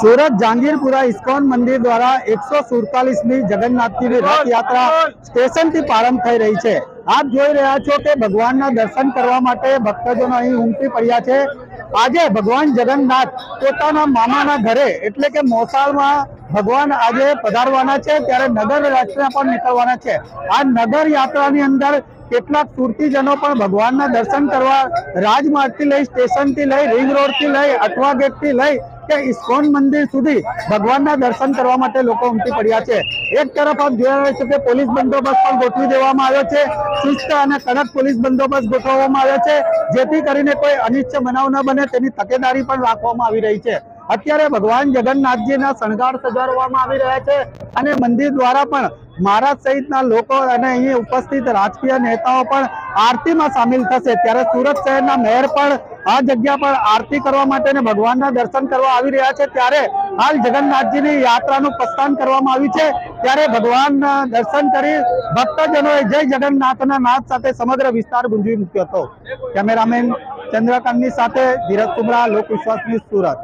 सूरत Jahangirpura ISKCON मंदिर द्वारा 147મી जगन्नाथजी रथ यात्रा स्टेशन थी प्रारंभ थई रही है। आप જોઈ રહ્યા છો કે ભગવાનના દર્શન કરવા માટે ભક્તજનો અહીં ઉમટી પડ્યા છે। આજે ભગવાન જગન્નાથ પોતાના મામાના ઘરે એટલે કે મોસાળમાં ભગવાન આજે પધારવાના છે, ત્યારે નગર યાત્રા પણ નીકળવાના છે। આ નગર યાત્રાની અંદર કેટલાક સુરતીજનો પણ ભગવાનના દર્શન કરવા રાજમાર્ગથી લઈ સ્ટેશનથી લઈ રિંગ રોડથી લઈ અઠવા ગેટથી લઈ કે ઇસ્કોન મંદિર સુધી ભગવાનના દર્શન કરવા માટે લોકો ઉમટી પડ્યા છે। એક તરફ આપ જોઈ રહ્યા છો કે પોલીસ બંદોબસ્ત પણ ગોઠવી દેવામાં આવ્યો છે। ચુસ્ત અને કડક પોલીસ બંદોબસ્ત ગોઠવવામાં આવ્યો છે, જેથી કરીને કોઈ અનિચ્છ બનાવ ન બને તેની તકેદારી પણ રાખવામાં આવી રહી છે। અત્યારે ભગવાન જગન્નાથજીના શણગાર સજાવવામાં આવી રહ્યા છે અને મંદિર દ્વારા પણ મહારાજ સહિતના લોકો અને અહીં ઉપસ્થિત રાજકીય નેતાઓ પણ આરતીમાં સામેલ થશે। ત્યારે સુરત શહેરના મેયર પણ આ જગ્યા પર આરતી કરવા માટે અને ભગવાનના દર્શન કરવા આવી રહ્યા છે। ત્યારે હાલ જગન્નાથજીની યાત્રાનું પ્રસ્થાન કરવામાં આવ્યું છે, ત્યારે ભગવાનના દર્શન કરી ભક્તજનોએ જય જગન્નાથના નાદ સાથે સમગ્ર વિસ્તાર ગુંજવી મૂક્યો હતો। કેમેરામેન ચંદ્રકાંતની સાથે ધીરજ કુમરા, લોક વિશ્વાસ ન્યૂઝ, સુરત।